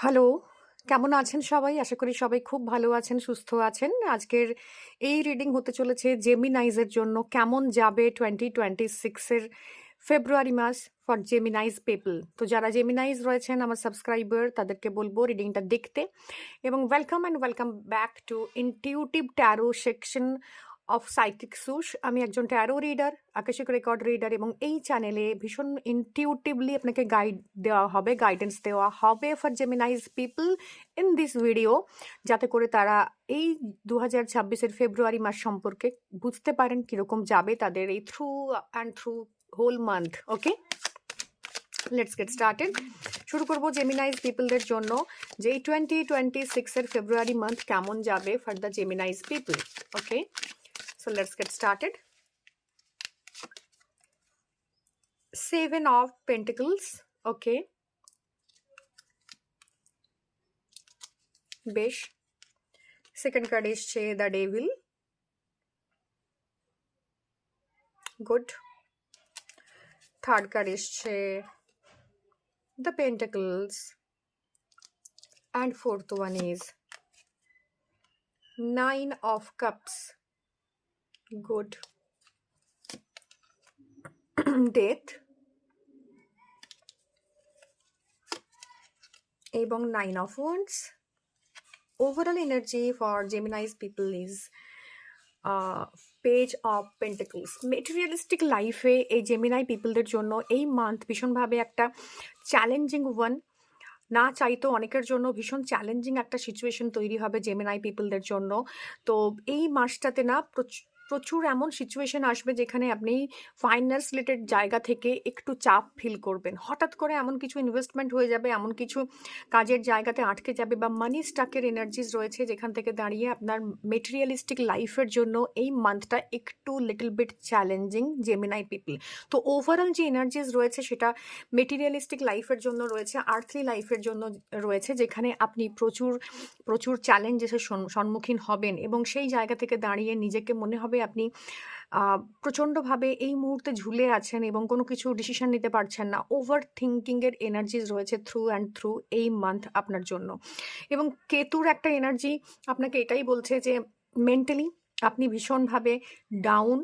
Hello, কেমন আছেন সবাই? আশা করি সবাই খুব ভালো আছেন, সুস্থ আছেন। আজকের এই রিডিং হতে চলেছে জেমিনাইজের জন্য কেমন যাবে 2026 এর ফেব্রুয়ারি মাস ফর জেমিনাইজ পিপল। তো যারা জেমিনাইজ রয়েছেন আমার সাবস্ক্রাইবার তাদেরকে বলবো রিডিংটা দেখতে এবং welcome back to intuitive tarot section of psychic Sush. আমি একজন tarot reader, akashic record reader এবং এই চ্যানেলে ভীষণ ইনটিউটিভলি আপনাকে গাইডেন্স দেওয়া হবে for Geminis people in this video, যাতে করে তারা এই 2026-এর ফেব্রুয়ারি মাস সম্পর্কে বুঝতে পারেন কীরকম যাবে তাদের এই through whole month. Okay, let's get started. শুরু করবো জেমিনাইজ পিপলদের জন্য যে এই 2026-এর ফেব্রুয়ারি মান্থ কেমন যাবে for the Geminis people. Okay, so let's get started. Seven of Pentacles. Okay. বেশ। Second card এসছে the Devil. Good. Third card এসছে the Pentacles. And fourth one is Nine of Cups. Good. Death. এবং Nine of Wands. Overall energy for Gemini's people is page of pentacles. Materialistic লাইফে এই Gemini পিপলদের জন্য এই month ভীষণভাবে একটা challenging one. না চাইতো অনেকের জন্য ভীষণ চ্যালেঞ্জিং একটা সিচুয়েশন তৈরি হবে জেমিনাই পিপলদের জন্য। তো এই মাসটাতে না প্রচুর এমন সিচুয়েশন আসবে যেখানে আপনি ফাইন্যান্স রিলেটেড জায়গা থেকে একটু চাপ ফিল করবেন। হঠাৎ করে এমন কিছু ইনভেস্টমেন্ট হয়ে যাবে, এমন কিছু কাজের জায়গাতে আটকে যাবে বা মানি স্টাকের এনার্জিস রয়েছে যেখান থেকে দাঁড়িয়ে আপনার মেটেরিয়ালিস্টিক লাইফের জন্য এই মান্থটা একটু little bit challenging Gemini people. তো ওভারঅল যে এনার্জিস রয়েছে সেটা মেটেরিয়ালিস্টিক লাইফের জন্য রয়েছে, আর্থলি লাইফের জন্য রয়েছে, যেখানে আপনি প্রচুর প্রচুর চ্যালেঞ্জেসের সম্মুখীন হবেন এবং সেই জায়গা থেকে দাঁড়িয়ে নিজেকে মনে হবে আপনি প্রচণ্ডভাবে এই মুহূর্তে ঝুলে আছেন এবং কোনো কিছু ডিসিশন নিতে পারছেন না। ওভার থিঙ্কিংয়ের এনার্জিস রয়েছে থ্রু এই মান্থ আপনার জন্য। এবং কেতুর একটা এনার্জি আপনাকে এটাই বলছে যে মেন্টালি আপনি ভীষণভাবে ডাউন,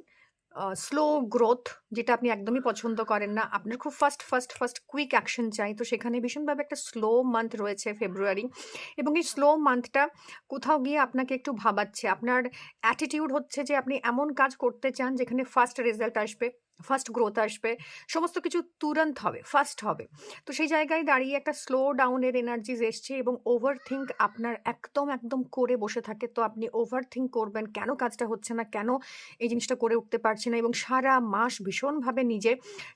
স্লো গ্রোথ, যেটা আপনি একদমই পছন্দ করেন না। আপনার খুব ফাস্ট কুইক অ্যাকশন চাই। তো সেখানে ভীষণভাবে একটা স্লো মান্থ রয়েছে ফেব্রুয়ারি, এবং এই স্লো মান্থটা কোথাও গিয়ে আপনাকে একটু ভাবাচ্ছে। আপনার অ্যাটিটিউড হচ্ছে যে আপনি এমন কাজ করতে চান যেখানে ফাস্ট রেজাল্ট আসবে, ফাস্ট গ্রোথ আসবে, সমস্ত কিছু তুরন্ত হবে, ফাস্ট হবে। তো সেই জায়গায় দাঁড়িয়ে একটা স্লো ডাউনের এনার্জিস এসছে এবং ওভার থিঙ্ক আপনার একদম করে বসে থাকে। তো আপনি ওভার থিঙ্ক করবেন, কেন কাজটা হচ্ছে না, কেন এই জিনিসটা করে উঠতে পারছি না, এবং সারা মাস ভীষণভাবে নিজে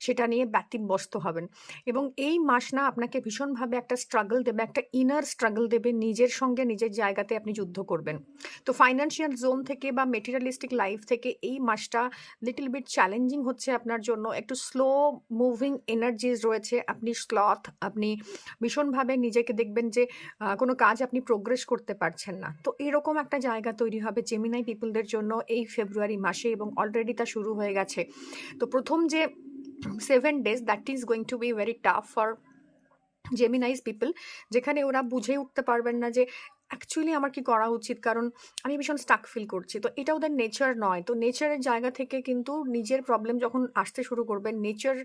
সেটা নিয়ে ব্যতিব্যস্ত হবেন। এবং এই মাস না আপনাকে ভীষণভাবে একটা স্ট্রাগল দেবে, একটা ইনার স্ট্রাগল দেবে, নিজের সঙ্গে নিজের জায়গাতে আপনি যুদ্ধ করবেন। তো ফাইন্যান্সিয়াল জোন থেকে বা মেটেরিয়ালিস্টিক লাইফ থেকে এই মাসটা লিটল বিট চ্যালেঞ্জিং হচ্ছে আপনার জন্য। একটু স্লো মুভিং এনার্জিস রয়েছে, আপনি স্লথ, আপনি ভীষণভাবে নিজেকে দেখবেন যে কোনো কাজ আপনি প্রোগ্রেস করতে পারছেন না। তো এরকম একটা জায়গা তৈরি হবে জেমিনাই পিপলদের জন্য এই ফেব্রুয়ারি মাসে, এবং অলরেডি তা শুরু হয়ে গেছে। তো প্রথম যে 7 days that is going to be very tough for Geminis people, যেখানে ওরা বুঝে উঠতে পারবেন না যে অ্যাকচুয়ালি আমার কি করা উচিত, কারণ আমি ভীষণ স্টাক ফিল করছি। তো এটা ওদের নেচার নয়। তো নেচারের জায়গা থেকে কিন্তু নিজের প্রবলেম যখন আসতে শুরু করবেন, নেচার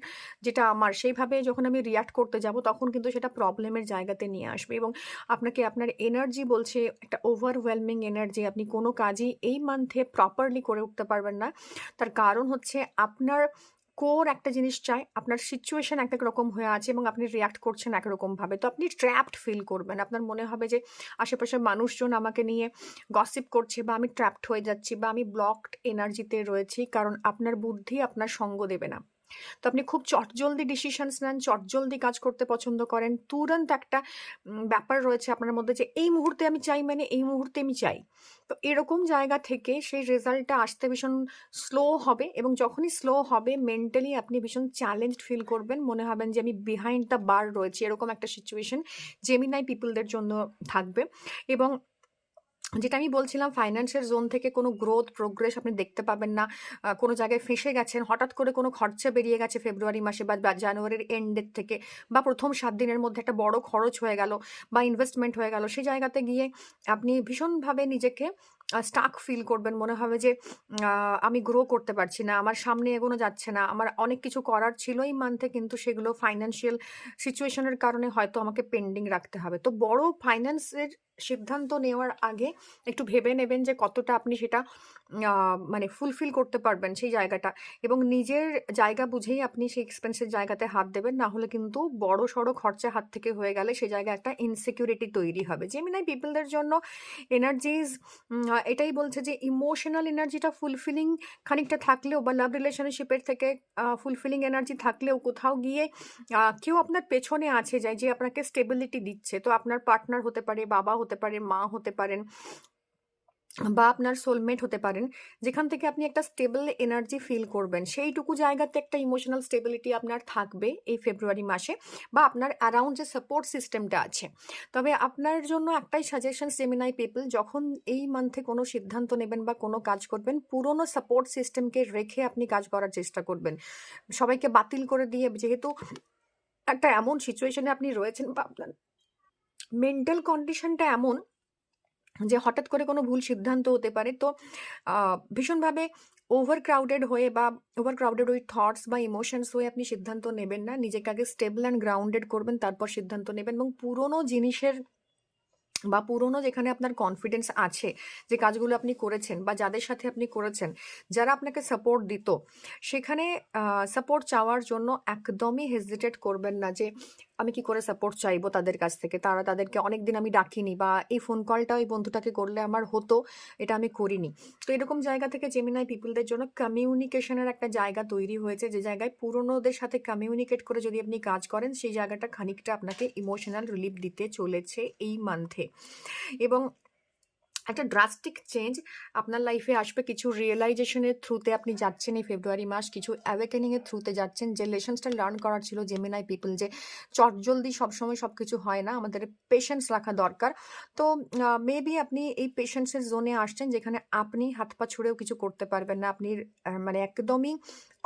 যেটা আমার সেইভাবে যখন আমি রিয়াক্ট করতে যাব, তখন কিন্তু সেটা প্রবলেমের জায়গাতে নিয়ে আসবে এবং আপনাকে আপনার এনার্জি বলছে একটা ওভারওয়েলমিং এনার্জি। আপনি কোনো কাজই এই মান্থে প্রপারলি করে উঠতে পারবেন না। তার কারণ হচ্ছে আপনার কোর একটা জিনিস চাই, আপনার সিচুয়েশন এক রকম হয়ে আছে এবং আপনি রিয়াক্ট করছেন একরকমভাবে। তো আপনি ট্র্যাপড ফিল করবেন, আপনার মনে হবে যে আশেপাশের মানুষজন আমাকে নিয়ে গসিপ করছে, বা আমি ট্র্যাপড হয়ে যাচ্ছি, বা আমি ব্লকড এনার্জিতে রয়েছি, কারণ আপনার বুদ্ধি আপনার সঙ্গ দেবে না। তো আপনি খুব চটজলদি ডিসিশনস নেন, চটজলদি কাজ করতে পছন্দ করেন। তুরন্ত একটা ব্যাপার রয়েছে আপনার মধ্যে যে এই মুহূর্তে আমি চাই, মানে এই মুহূর্তে আমি চাই। তো এরকম জায়গা থেকে সেই রেজাল্টটা আসতে ভীষণ স্লো হবে, এবং যখনই স্লো হবে মেন্টালি আপনি ভীষণ চ্যালেঞ্জড ফিল করবেন, মনে হবেন যে আমি বিহাইন্ড দ্য বার রয়েছি। এরকম একটা সিচুয়েশন জেমিনাই পিপলদের জন্য থাকবে। এবং যেটা আমি বলছিলাম, ফাইন্যান্সের জোন থেকে কোনো গ্রোথ, প্রোগ্রেস আপনি দেখতে পাবেন না। কোনো জায়গায় ফেঁসে গেছেন, হঠাৎ করে কোনো খরচা বেরিয়ে গেছে ফেব্রুয়ারি মাসে বা জানুয়ারির এন্ডের থেকে, বা প্রথম 7 দিনের মধ্যে একটা বড় খরচ হয়ে গেল বা ইনভেস্টমেন্ট হয়ে গেল। সেই জায়গাতে গিয়ে আপনি ভীষণভাবে নিজেকে স্টাক ফিল করবেন। মনে হবে যে আমি গ্রো করতে পারছি না, আমার সামনে এগোনো যাচ্ছে না। আমার অনেক কিছু করার ছিল এই মান্থে, কিন্তু সেগুলো ফাইন্যান্সিয়াল সিচুয়েশনের কারণে হয়তো আমাকে পেন্ডিং রাখতে হবে। তো বড় ফাইন্যান্সের সিদ্ধান্ত নেওয়ার আগে একটু ভেবে নেবেন যে কতটা আপনি সেটা মানে ফুলফিল করতে পারবেন সেই জায়গাটা, এবং নিজের জায়গা বুঝেই আপনি সেই এক্সপেন্সের জায়গাতে হাত দেবেন। না হলে কিন্তু বড় সড়ো খরচা হাত থেকে হয়ে গেলে সেই জায়গায় একটা ইনসিকিউরিটি তৈরি হবে। জেমিনাই পিপলদের জন্য এনার্জিজ এটাই বলছে যে ইমোশনাল এনার্জিটা ফুলফিলিং খানিকটা থাকলেও, বা লাভ রিলেশনশিপের থেকে ফুলফিলিং এনার্জি থাকলেও, কোথাও গিয়ে কেউ আপনার পেছনে আছে যায় যে আপনাকে স্টেবিলিটি দিচ্ছে। তো আপনার পার্টনার হতে পারে, বাবা হতে পারে, মা হতে পারেন, বা আপনার সোলমেট হতে পারেন, যেখান থেকে আপনি একটা স্টেবল এনার্জি ফিল করবেন। সেইটুকু জায়গাতে একটা ইমোশনাল স্টেবিলিটি আপনার থাকবে এই ফেব্রুয়ারি মাসে, বা আপনার অ্যারাউন্ড যে সাপোর্ট সিস্টেমটা আছে। তবে আপনার জন্য একটাই সাজেশন জেমিনাই পিপল, যখন এই মান্থে কোনো সিদ্ধান্ত নেবেন বা কোনো কাজ করবেন, পুরনো সাপোর্ট সিস্টেমকে রেখে আপনি কাজ করার চেষ্টা করবেন। সবাইকে বাতিল করে দিয়ে, যেহেতু একটা এমন সিচুয়েশনে আপনি রয়েছেন, বা আপনার মেন্টাল কন্ডিশনটা এমন যে হঠাৎ করে কোনো ভুল সিদ্ধান্ত হতে পারে। তো ভীষণভাবে ওভার ক্রাউডেড হয়ে, বা ওভার ক্রাউডেড ওই থটস বা ইমোশনস হয়ে আপনি সিদ্ধান্ত নেবেন না। নিজেকে আগে স্টেবল অ্যান্ড গ্রাউন্ডেড করবেন, তারপর সিদ্ধান্ত নেবেন। এবং পুরনো জিনিসের বা পুরনো যেখানে আপনার কনফিডেন্স আছে, যে কাজগুলো আপনি করেছেন বা যাদের সাথে আপনি করেছেন, যারা আপনাকে সাপোর্ট দিত, সেখানে সাপোর্ট চাওয়ার জন্য একদমই হেজিটেট করবেন না যে আমি কি করে সাপোর্ট চাইবো তাদের কাছ থেকে। তাদেরকে অনেকদিন আমি ডাকিনি, বা এই ফোন কলটা ওই বন্ধুটাকে করলে আমার হতো, এটা আমি করিনি। তো এরকম জায়গা থেকে জেমিনাই পিপলদের জন্য কমিউনিকেশনের একটা জায়গা তৈরি হয়েছে, যে জায়গায় পুরনোদের সাথে কমিউনিকেট করে যদি আপনি কাজ করেন, সেই জায়গাটা খানিকটা আপনাকে ইমোশনাল রিলিফ দিতে চলেছে এই মান্থে। এবং একটা ড্রাস্টিক চেঞ্জ আপনার লাইফে আসবে। কিছু রিয়েলাইজেশনের থ্রুতে আপনি যাচ্ছেন এই ফেব্রুয়ারি মাস, কিছু অ্যাওয়েকেনিংয়ের থ্রুতে যাচ্ছেন। যে লেসনসটা লার্ন করার ছিল জেমিনাই পিপল, যে চটজলদি সবসময় সব কিছু হয় না, আমাদের পেশেন্স রাখা দরকার। তো মেবি আপনি এই পেশেন্সের জোনে আসছেন, যেখানে আপনি হাত পা ছুঁড়েও কিছু করতে পারবেন না। আপনি মানে একদমই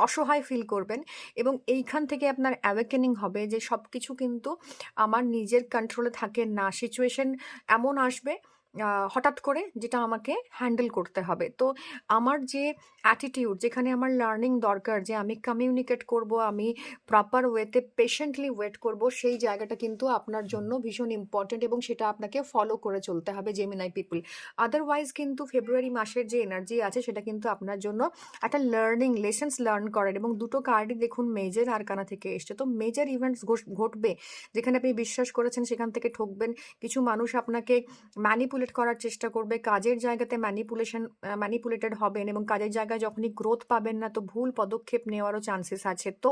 অসহায় ফিল করবেন, এবং এইখান থেকে আপনার অ্যাওয়েকেনিং হবে যে সব কিছু কিন্তু আমার নিজের কন্ট্রোলে থাকে না। সিচুয়েশন এমন আসবে হঠাৎ করে, যেটা আমাকে হ্যান্ডেল করতে হবে। তো আমার যে অ্যাটিটিউড, যেখানে আমার লার্নিং দরকার, যে আমি কমিউনিকেট করব, আমি প্রপার ওয়েতে পেশেন্টলি ওয়েট করব, সেই জায়গাটা কিন্তু আপনার জন্য ভীষণ ইম্পর্টেন্ট, এবং সেটা আপনাকে ফলো করে চলতে হবে জেমিনাই পিপল। আদারওয়াইজ কিন্তু ফেব্রুয়ারি মাসের যে এনার্জি আছে, সেটা কিন্তু আপনার জন্য একটা লার্নিং লেসেন্স লার্ন করার, এবং দুটো কার্ডই দেখুন মেজর আরকানা থেকে এসছে। তো মেজর ইভেন্টস ঘটবে, যেখানে আপনি বিশ্বাস করেছেন সেখান থেকে ঠকবেন। কিছু মানুষ আপনাকে ম্যানিপুলেট করার চেষ্টা করবে, কাজের জায়গাতে ম্যানিপুলেটেড হবেন, এবং কাজের জায়গায় যখনই গ্রোথ পাবেন না, তো ভুল পদক্ষেপ নেওয়ারও চান্সেস আছে। তো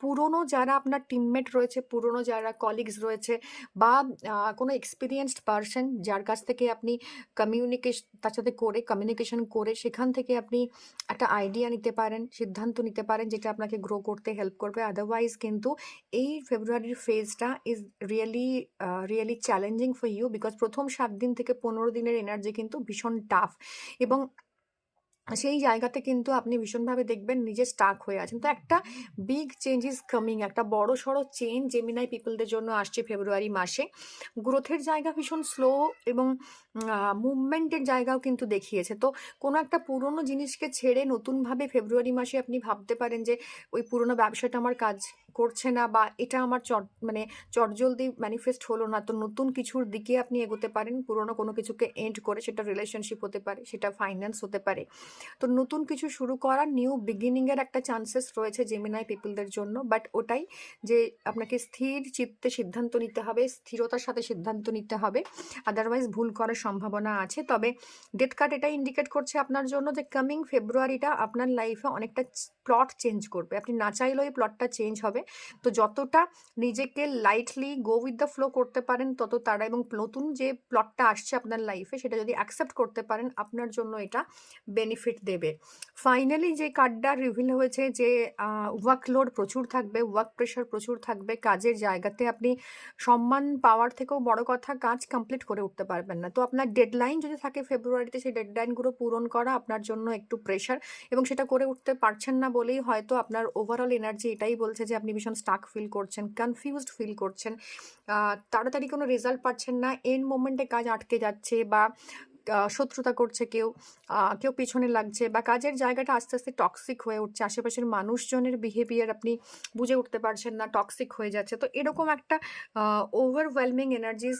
পুরনো যারা আপনার টিমমেট রয়েছে, পুরনো যারা কলিগস রয়েছে, বা কোনো এক্সপিরিয়েন্সড পারসন যার কাছ থেকে আপনি তার সাথে কমিউনিকেশন করে সেখান থেকে আপনি একটা আইডিয়া নিতে পারেন, সিদ্ধান্ত নিতে পারেন, যেটা আপনাকে গ্রো করতে হেল্প করবে। আদারওয়াইজ কিন্তু এই ফেব্রুয়ারির ফেজটা is really challenging for you, because প্রথম 7 দিন থেকে 15 দিনের এনার্জি কিন্তু ভীষণ টাফ, এবং সেই জায়গাতে কিন্তু আপনি ভীষণভাবে দেখবেন নিজে স্টাক হয়ে আছেন। তো একটা বিগ চেঞ্জ ইজ কামিং, একটা বড় সড়ো চেঞ্জ জেমিনাই পিপলদের জন্য আসছে ফেব্রুয়ারি মাসে। গ্রোথের জায়গা ভীষণ স্লো, এবং মুভমেন্টের জায়গাও কিন্তু দেখিয়েছে। তো কোনো একটা পুরনো জিনিসকে ছেড়ে নতুনভাবে ফেব্রুয়ারি মাসে আপনি ভাবতে পারেন যে ওই পুরনো ব্যবসাটা আমার কাজ করছে না, বা এটা আমার মানে চটজলদি ম্যানিফেস্ট হলো না, তো নতুন কিছুর দিকে আপনি এগোতে পারেন, পুরনো কোনো কিছুকে এন্ড করে। সেটা রিলেশনশিপ হতে পারে, সেটা ফাইন্যান্স হতে পারে। তো নতুন কিছু শুরু করার, নিউ বিগিনিংয়ের একটা চান্সেস রয়েছে জেমিনাই পিপলদের জন্য। বাট ওটাই যে আপনাকে স্থির চিত্তে সিদ্ধান্ত নিতে হবে, স্থিরতার সাথে সিদ্ধান্ত নিতে হবে, আদারওয়াইজ ভুল করার সম্ভাবনা আছে। তবে ডেথ কার্ড এটাই ইন্ডিকেট করছে আপনার জন্য যে কামিং ফেব্রুয়ারিটা আপনার লাইফে অনেকটা প্লট চেঞ্জ করবে। আপনি না চাইলেও এই প্লটটা চেঞ্জ হবে। তো যতটা নিজেকে lightly go with the flow করতে পারেন, তত তারা, এবং নতুন যে প্লটটা আসছে আপনার লাইফে, সেটা যদি অ্যাকসেপ্ট করতে পারেন, আপনার জন্য এটা বেনিফিট বেনিফিট দেবে। ফাইনালি যে কার্ডটা রিভিল হয়েছে যে ওয়ার্কলোড প্রচুর থাকবে, ওয়ার্ক প্রেশার প্রচুর থাকবে, কাজের জায়গাতে আপনি সম্মান পাওয়ার থেকেও বড় কথা কাজ কমপ্লিট করে উঠতে পারবেন না। তো আপনার ডেডলাইন যদি থাকে ফেব্রুয়ারিতে, সেই ডেডলাইনগুলো পূরণ করা আপনার জন্য একটু প্রেশার, এবং সেটা করে উঠতে পারছেন না বলেই হয়তো আপনার ওভারঅল এনার্জি এটাই বলছে যে আপনি ভীষণ স্টাক ফিল করছেন, কনফিউজড ফিল করছেন, তাড়াতাড়ি কোনো রেজাল্ট পাচ্ছেন না, এন্ড মোমেন্টে কাজ আটকে যাচ্ছে, বা শত্রুতা করছে কেউ, কেউ পিছনে লাগছে, বা কাজের জায়গাটা আস্তে আস্তে টক্সিক হয়ে উঠছে, আশেপাশের মানুষজনের বিহেভিয়ার আপনি বুঝে উঠতে পারছেন না, টক্সিক হয়ে যাচ্ছে। তো এরকম একটা ওভারওয়েলমিং এনার্জিস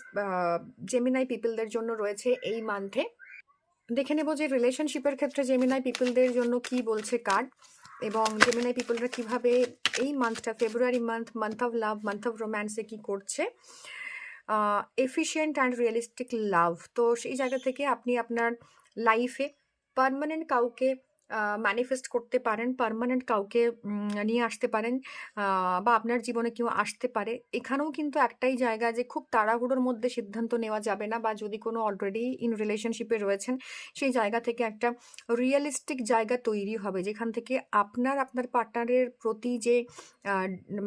জেমিনাই পিপলদের জন্য রয়েছে এই মান্থে। দেখে নেব যে রিলেশনশিপের ক্ষেত্রে জেমিনাই পিপলদের জন্য কি বলছে কার্ড, এবং জেমিনাই পিপলরা কিভাবে এই মান্থটা, February month of love, month of রোম্যান্সে কি করছে। এফিশিয়েন্ট অ্যান্ড রিয়েলিস্টিক লাভ, তো সেই জায়গা থেকে আপনি আপনার লাইফে পার্মানেন্ট কাউকে ম্যানিফেস্ট করতে পারেন, পার্মানেন্ট কাউকে নিয়ে আসতে পারেন, বা আপনার জীবনে কেউ আসতে পারে। এখানেও কিন্তু একটাই জায়গা যে খুব তাড়াহুড়োর মধ্যে সিদ্ধান্ত নেওয়া যাবে না, বা যদি কোনো অলরেডি ইন রিলেশনশিপে রয়েছেন সেই জায়গা থেকে একটা রিয়েলিস্টিক জায়গা তৈরি হবে, যেখান থেকে আপনার পার্টনারের প্রতি যে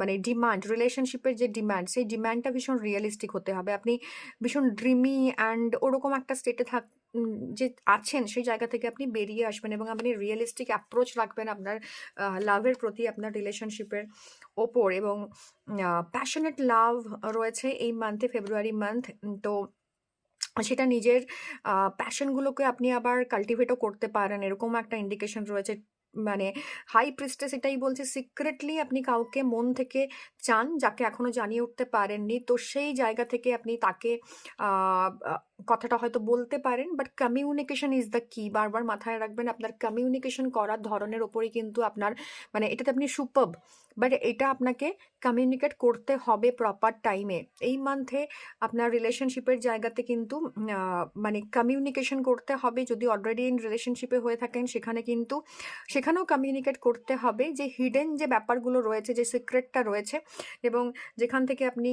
মানে ডিমান্ড, রিলেশনশিপের যে ডিমান্ড, সেই ডিমান্ডটা ভীষণ রিয়েলিস্টিক হতে হবে। আপনি ভীষণ ড্রিমি অ্যান্ড ওরকম একটা স্টেটে যে আছেন, সেই জায়গা থেকে আপনি বেরিয়ে আসবেন, এবং আপনি রিয়েলিস্টিক অ্যাপ্রোচ রাখবেন আপনার লাভের প্রতি, আপনার রিলেশনশিপের ওপর, এবং প্যাশনেট লাভ রয়েছে এই মান্থে, ফেব্রুয়ারি মান্থ। তো সেটা নিজের প্যাশনগুলোকে আপনি আবার কাল্টিভেটও করতে পারেন, এরকম একটা ইন্ডিকেশন রয়েছে। মানে হাই প্রিস্টেস এটাই বলছে সিক্রেটলি আপনি কাউকে মন থেকে চান, যাকে এখনো জানিয়ে উঠতে পারেননি। তো সেই জায়গা থেকে আপনি তাকে কথাটা হয়তো বলতে পারেন, বাট কমিউনিকেশন ইজ দ্য কি। বারবার মাথায় রাখবেন আপনার কমিউনিকেশন করার ধরনের ওপরেই কিন্তু আপনার, মানে এটাতে আপনি সুপারব, বাট এটা আপনাকে কমিউনিকেট করতে হবে প্রপার টাইমে। এই মান্থে আপনার রিলেশনশিপের জায়গাতে কিন্তু মানে কমিউনিকেশন করতে হবে। যদি অলরেডি ইন রিলেশনশিপে হয়ে থাকেন সেখানেও কমিউনিকেট করতে হবে যে হিডেন যে ব্যাপারগুলো রয়েছে, যে সিক্রেটটা রয়েছে, এবং যেখান থেকে আপনি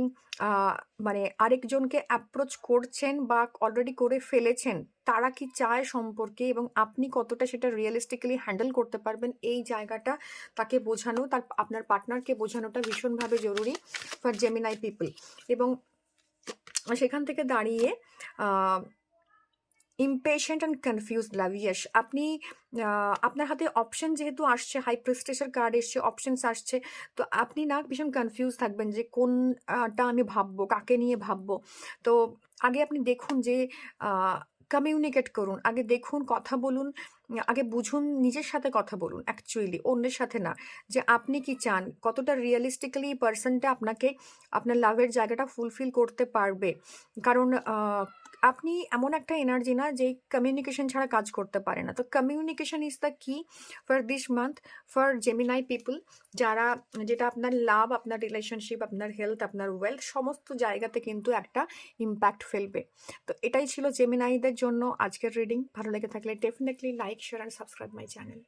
মানে আরেকজনকে অ্যাপ্রোচ করছেন বা অলরেডি করে ফেলেছেন, তারা কি চায় সম্পর্কে, এবং আপনি কতটা সেটা রিয়েলিস্টিক্যালি হ্যান্ডেল করতে পারবেন, এই জায়গাটা তাকে বোঝানো, আপনার পার্টনারকে বোঝানোটা ভীষণভাবে জরুরি ফর জেমিনাই পিপল। এবং সেখান থেকে দাঁড়িয়ে impatient and confuse love, yes আপনি আপনার হাতে অপশন যেহেতু আসছে, হাই প্রেস্টেজের কার্ড এসছে, অপশনস আসছে, তো আপনি না ভীষণ কনফিউজ থাকবেন যে কোনটা আমি ভাববো, কাকে নিয়ে ভাববো। তো আগে আপনি দেখুন যে কমিউনিকেট করুন, আগে দেখুন, কথা বলুন, আগে বুঝুন, নিজের সাথে কথা বলুন অ্যাকচুয়ালি, অন্যের সাথে না, যে আপনি কি চান, কতটা রিয়েলিস্টিক্যালি পার্সনটা আপনাকে আপনার লাভের জায়গাটা ফুলফিল করতে পারবে। কারণ আপনি এমন একটা এনার্জি না যে কমিউনিকেশন ছাড়া কাজ করতে পারে না। তো কমিউনিকেশন ইজ দ্য কি for this month for Gemini people, যেটা আপনার লাভ, আপনার রিলেশনশিপ, আপনার হেলথ, আপনার ওয়েলথ, সমস্ত জায়গাতে কিন্তু একটা ইম্প্যাক্ট ফেলবে। তো এটাই ছিল জেমিনাইদের জন্য আজকের রিডিং। ভালো লেগে থাকলে definitely like, share and subscribe my channel.